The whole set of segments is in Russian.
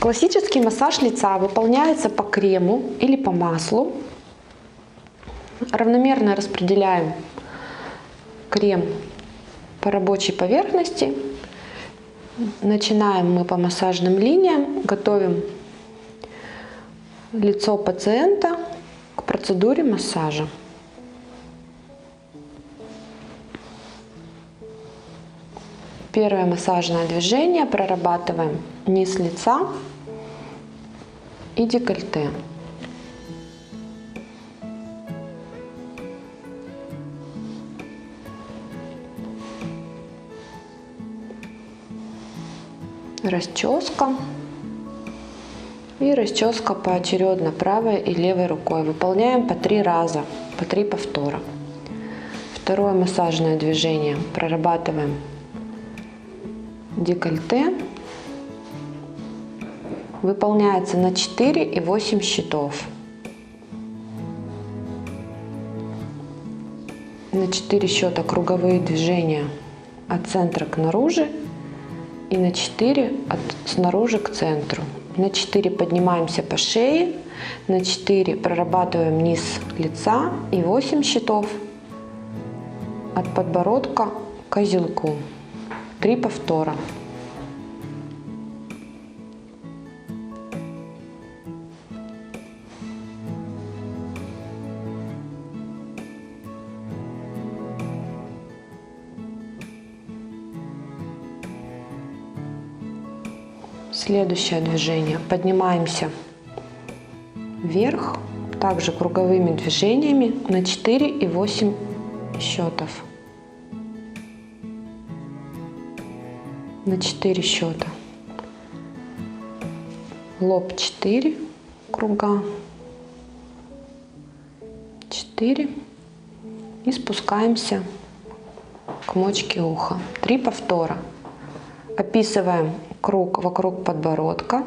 Классический массаж лица выполняется по крему или по маслу. Равномерно распределяем крем по рабочей поверхности. Начинаем мы по массажным линиям, готовим лицо пациента к процедуре массажа. Первое массажное движение: прорабатываем низ лица и декольте. Расческа и расческа поочередно правой и левой рукой. Выполняем по 3 раза, по 3 повтора. Второе массажное движение: прорабатываем декольте. Выполняется на 4 и 8 счетов. На 4 счета круговые движения от центра к наружу и на 4 от снаружи к центру. На 4 поднимаемся по шее, на 4 прорабатываем низ лица и 8 счетов от подбородка к козелку. 3 повтора. Следующее движение: поднимаемся вверх, также круговыми движениями на 4 и 8 счетов. На 4 счета. Лоб 4 круга, 4, и спускаемся к мочке уха. 3 повтора. Описываем круг вокруг подбородка,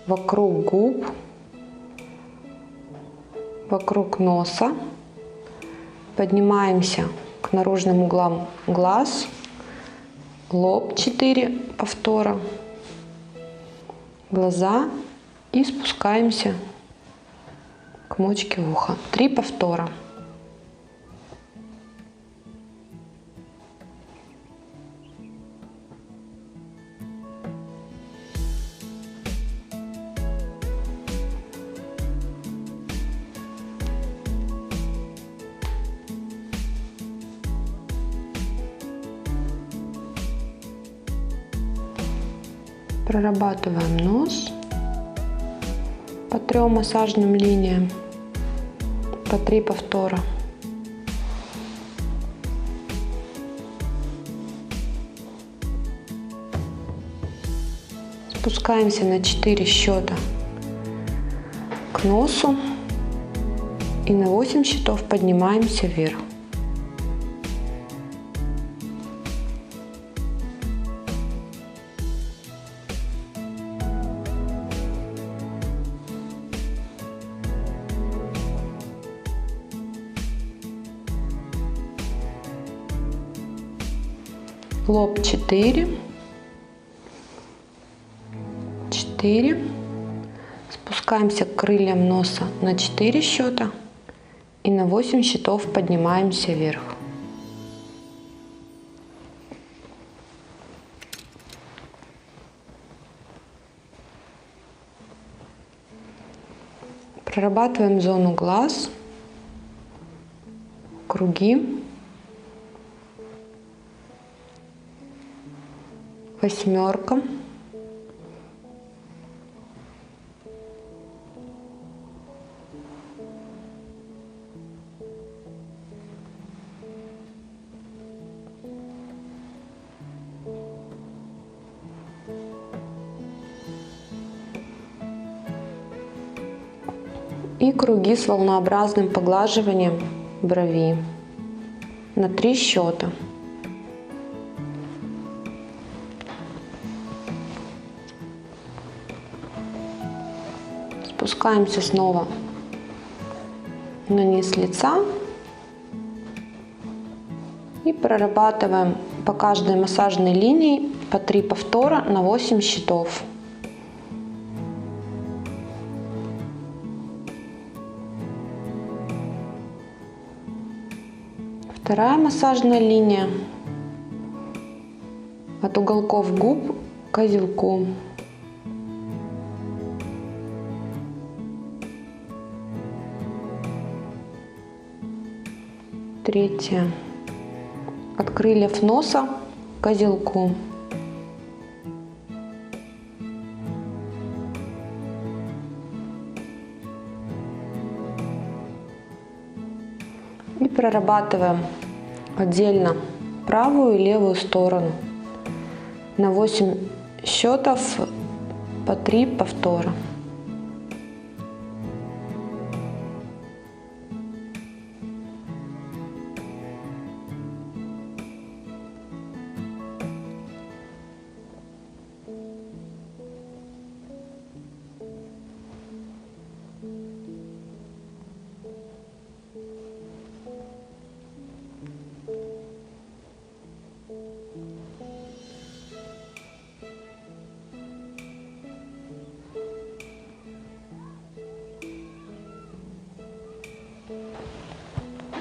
вокруг губ, вокруг носа. Поднимаемся к наружным углам глаз, лоб 4 повтора, глаза, и спускаемся к мочке уха. 3 повтора. Прорабатываем нос по 3 массажным линиям, по 3 повтора. Спускаемся на 4 счета к носу и на 8 счетов поднимаемся вверх. Лоб 4, 4, спускаемся к крыльям носа на 4 счета и на 8 счетов поднимаемся вверх. Прорабатываем зону глаз, круги, 8. И круги с волнообразным поглаживанием брови на 3 счета. Спускаемся снова на низ лица и прорабатываем по каждой массажной линии по 3 повтора на 8 счетов. Вторая массажная линия от уголков губ к козелку. Третья от крыльев носа к козелку. И прорабатываем отдельно правую и левую сторону на 8 счетов по 3 повтора.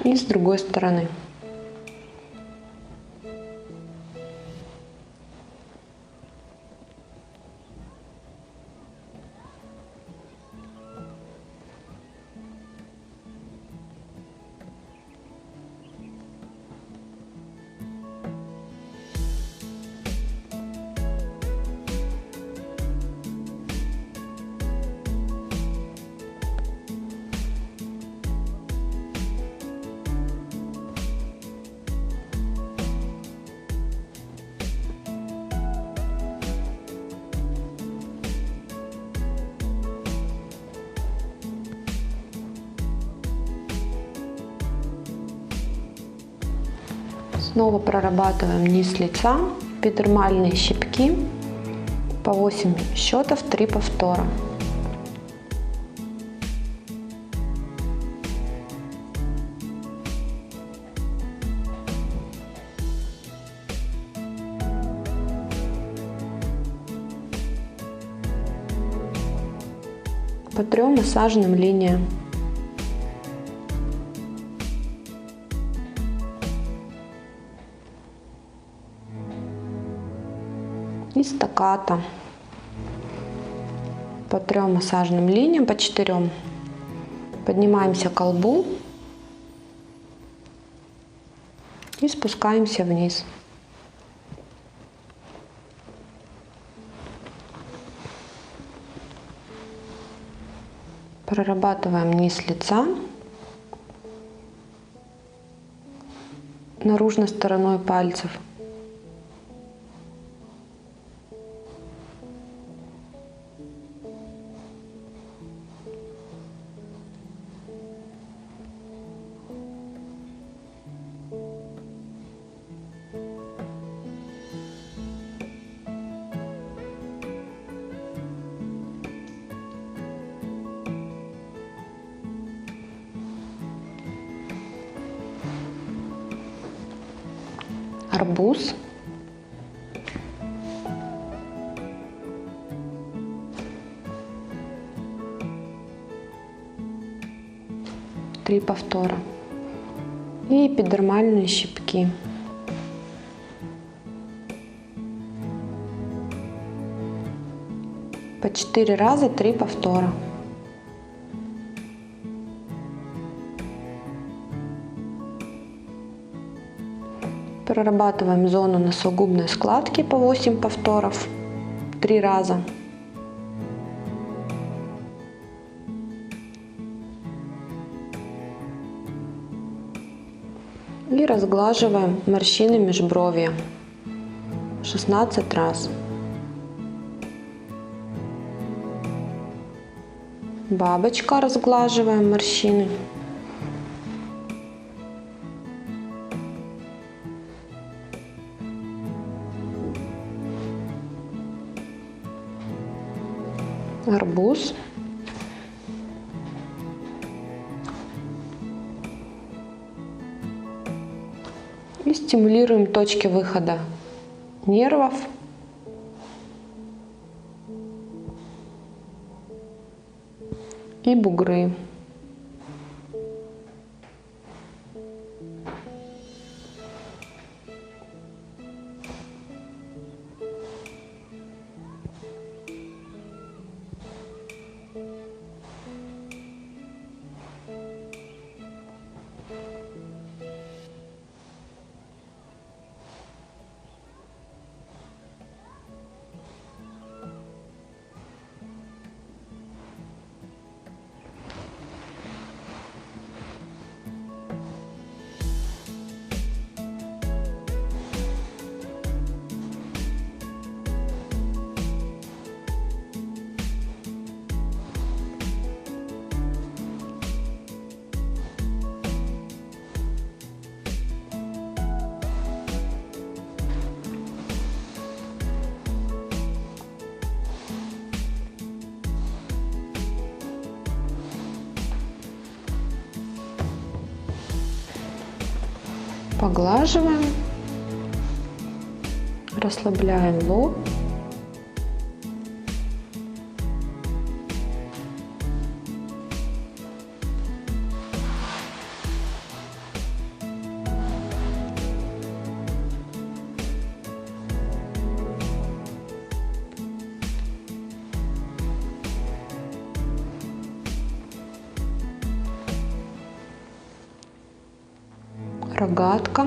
И с другой стороны. Снова прорабатываем низ лица, эпидермальные щипки по 8 счетов, 3 повтора. По 3 массажным линиям. И стаккато по 3 массажным линиям, по 4. Поднимаемся к лбу и спускаемся вниз. Прорабатываем низ лица наружной стороной пальцев. Арбуз. Три повтора. И эпидермальные щипки. По 4 раза 3 повтора. Прорабатываем зону носогубной складки по 8 повторов 3 раза. И разглаживаем морщины межбровья 16 раз. Бабочка, разглаживаем морщины. Арбуз. И стимулируем точки выхода нервов. И бугры. Поглаживаем, расслабляем лоб. Рогатка.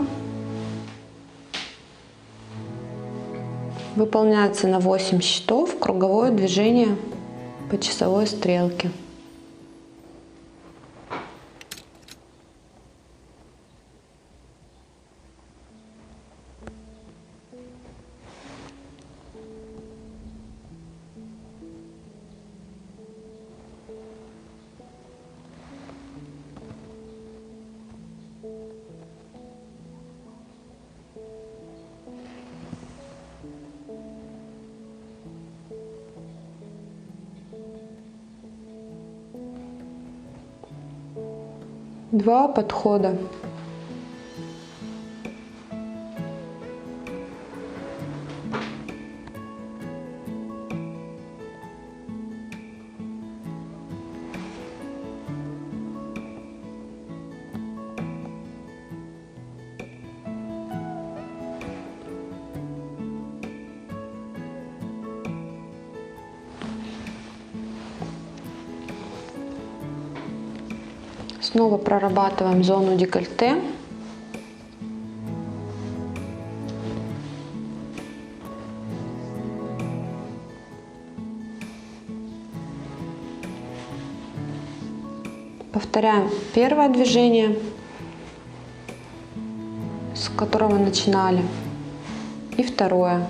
Выполняется на 8 счетов круговое движение по часовой стрелке. Два подхода. Снова прорабатываем зону декольте. Повторяем первое движение, с которого начинали, и второе.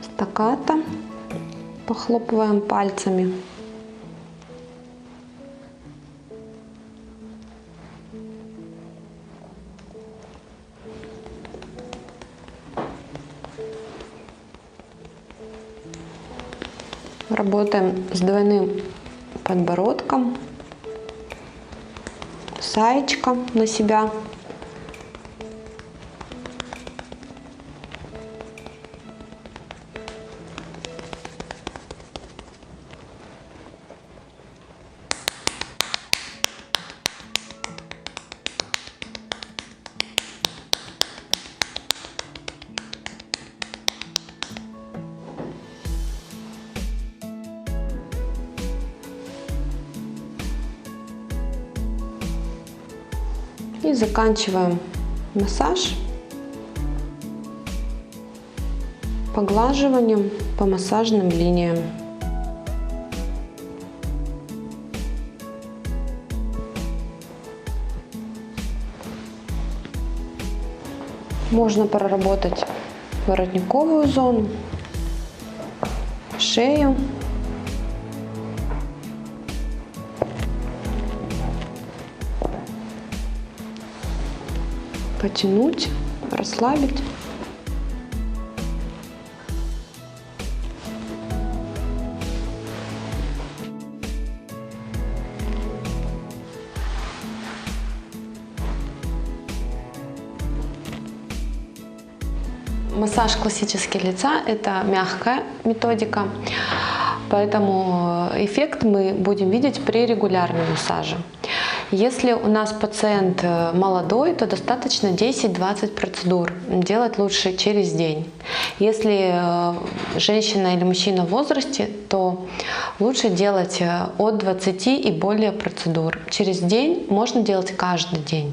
Стаккато, похлопываем пальцами. Работаем с двойным подбородком, саечка на себя. И заканчиваем массаж поглаживанием по массажным линиям. Можно проработать воротниковую зону, шею. Потянуть, расслабить. Массаж классический лица – это мягкая методика, поэтому эффект мы будем видеть при регулярном массаже. Если у нас пациент молодой, то достаточно 10-20 процедур. Делать лучше через день. Если женщина или мужчина в возрасте, то лучше делать от 20 и более процедур. Через день можно делать каждый день.